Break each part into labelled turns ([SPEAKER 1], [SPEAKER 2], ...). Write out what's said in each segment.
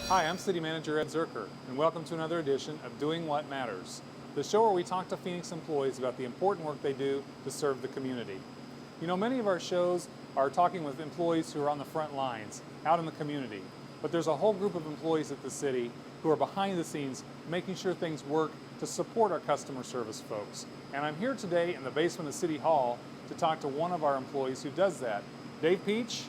[SPEAKER 1] Hi, I'm City Manager Ed Zerker, and welcome to another edition of Doing What Matters, the show where we talk to Phoenix employees about the important work they do to serve the community. You know, many of our shows are talking with employees who are on the front lines, out in the community, but there's a whole group of employees at the city who are behind the scenes making sure things work to support our customer service folks. And I'm here today in the basement of City Hall to talk to one of our employees who does that. Dave Peach,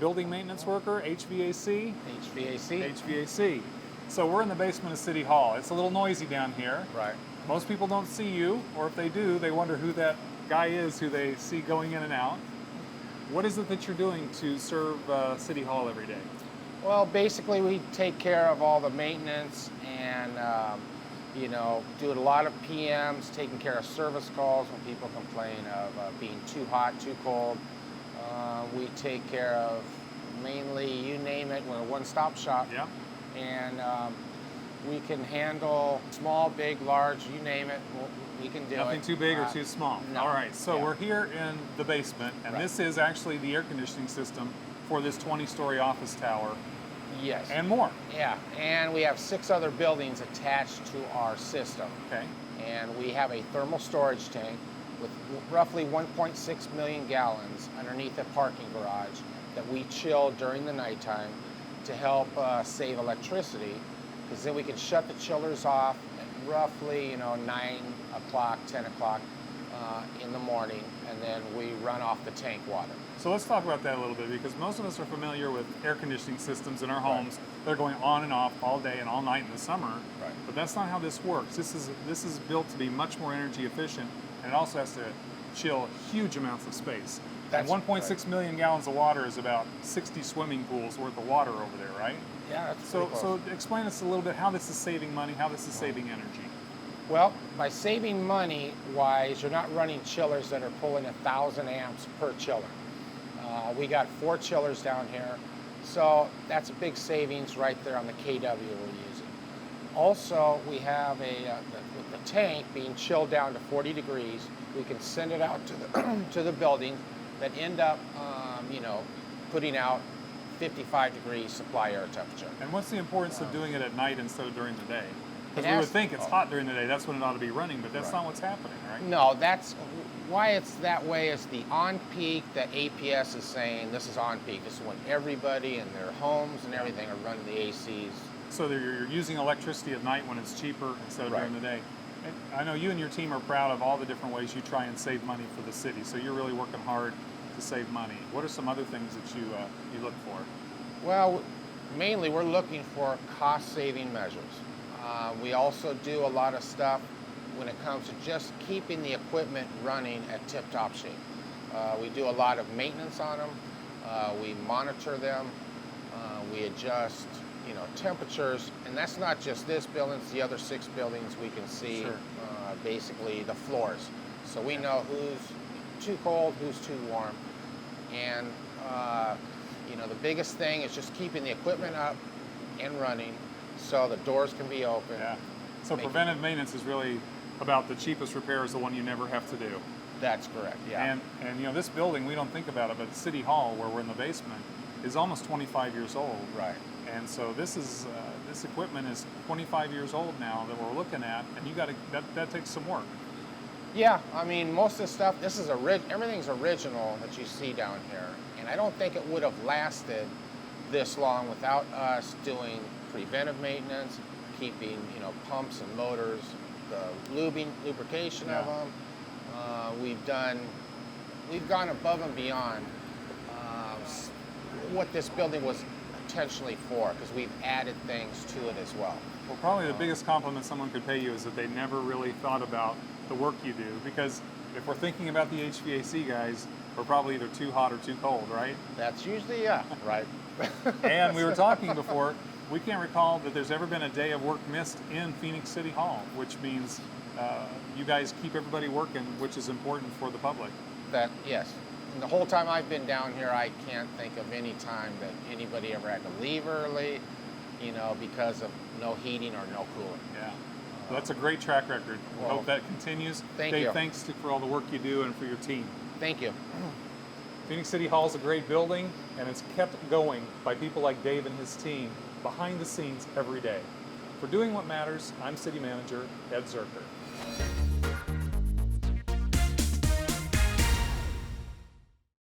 [SPEAKER 1] building maintenance worker, HVAC. HVAC. So we're in the basement of City Hall. It's a little noisy down here.
[SPEAKER 2] Right.
[SPEAKER 1] Most people don't see you, or if they do, they wonder who that guy is who they see going in and out. What is it that you're doing to serve City Hall every day?
[SPEAKER 2] Well, basically we take care of all the maintenance and, do a lot of PMs, taking care of service calls when people complain of being too hot, too cold. We take care of mainly, you name it, we're a one-stop shop.
[SPEAKER 1] Yeah.
[SPEAKER 2] And we can handle small, big, large, you name it, we can do it.
[SPEAKER 1] Nothing too big or too small.
[SPEAKER 2] No.
[SPEAKER 1] All right, so
[SPEAKER 2] Yeah.
[SPEAKER 1] we're here in the basement, and
[SPEAKER 2] Right.
[SPEAKER 1] this is actually the air conditioning system for this 20-story office tower
[SPEAKER 2] Yes.
[SPEAKER 1] and more.
[SPEAKER 2] Yeah, and we have 6 other buildings attached to our system.
[SPEAKER 1] Okay.
[SPEAKER 2] And we have a thermal storage tank with roughly 1.6 million gallons underneath a parking garage that we chill during the nighttime to help save electricity, because then we can shut the chillers off at roughly 9 o'clock, 10 o'clock in the morning, and then we run off the tank water.
[SPEAKER 1] So let's talk about that a little bit, because most of us are familiar with air conditioning systems in our homes. They're going on and off all day and all night in the summer.
[SPEAKER 2] Right.
[SPEAKER 1] But that's not how this works. This is built to be much more energy efficient, and it also has to chill huge amounts of space. And
[SPEAKER 2] That's
[SPEAKER 1] 1.6 million gallons of water is about 60 swimming pools worth of water over there, right?
[SPEAKER 2] Yeah, that's
[SPEAKER 1] So,
[SPEAKER 2] pretty
[SPEAKER 1] so
[SPEAKER 2] close.
[SPEAKER 1] explain us a little bit how this is saving money, how this is saving energy.
[SPEAKER 2] Well, by saving money wise, you're not running chillers that are pulling 1,000 amps per chiller. We got 4 chillers down here, so that's a big savings right there on the KW we're using. Also, we have with the tank being chilled down to 40 degrees, we can send it out to the to the building that end up, putting out 55 degrees supply air temperature.
[SPEAKER 1] And what's the importance of doing it at night instead of during the day? Because
[SPEAKER 2] It
[SPEAKER 1] we would
[SPEAKER 2] has-
[SPEAKER 1] think it's hot during the day, that's when it ought to be running, but that's
[SPEAKER 2] Right.
[SPEAKER 1] not what's happening, right?
[SPEAKER 2] No, that's why it's that way. Is the on peak that APS is saying this is on peak. This is when everybody in their homes and everything are running the ACs.
[SPEAKER 1] So that you're using electricity at night when it's cheaper instead of
[SPEAKER 2] Right.
[SPEAKER 1] during the day. And I know you and your team are proud of all the different ways you try and save money for the city, so you're really working hard to save money. What are some other things that you look for?
[SPEAKER 2] Well, mainly we're looking for cost-saving measures. We also do a lot of stuff when it comes to just keeping the equipment running at tip-top shape. We do a lot of maintenance on them. We monitor them. We adjust, temperatures, and that's not just this building, it's the other 6 buildings we can see.
[SPEAKER 1] Sure.
[SPEAKER 2] Basically the floors. So we know who's too cold, who's too warm. And, the biggest thing is just keeping the equipment up and running so the doors can be open.
[SPEAKER 1] Yeah. So
[SPEAKER 2] Make it-
[SPEAKER 1] preventive maintenance is really about the cheapest repair is the one you never have to do.
[SPEAKER 2] That's correct, yeah.
[SPEAKER 1] And this building, we don't think about it, but City Hall, where we're in the basement, is almost 25 years old.
[SPEAKER 2] Right.
[SPEAKER 1] And so this equipment is 25 years old now that we're looking at, and that takes some work.
[SPEAKER 2] Yeah, I mean, most of the stuff, everything's original that you see down here. And I don't think it would have lasted this long without us doing preventive maintenance, keeping, pumps and motors, the lubrication of
[SPEAKER 1] Yeah.
[SPEAKER 2] them. We've gone above and beyond what this building was intentionally for, because we've added things to it as well.
[SPEAKER 1] Well, probably the biggest compliment someone could pay you is that they never really thought about the work you do, because if we're thinking about the HVAC guys, we're probably either too hot or too cold, right?
[SPEAKER 2] That's usually, yeah, right.
[SPEAKER 1] And we were talking before, we can't recall that there's ever been a day of work missed in Phoenix City Hall, which means you guys keep everybody working, which is important for the public.
[SPEAKER 2] Yes. And the whole time I've been down here, I can't think of any time that anybody ever had to leave early, because of no heating or no cooling.
[SPEAKER 1] Yeah. Well, that's a great track record. We
[SPEAKER 2] Well,
[SPEAKER 1] hope that continues.
[SPEAKER 2] thank
[SPEAKER 1] Dave,
[SPEAKER 2] you.
[SPEAKER 1] thanks for all the work you do and for your team.
[SPEAKER 2] Thank you.
[SPEAKER 1] Phoenix City Hall is a great building, and it's kept going by people like Dave and his team behind the scenes every day. For Doing What Matters, I'm City Manager Ed Zerker.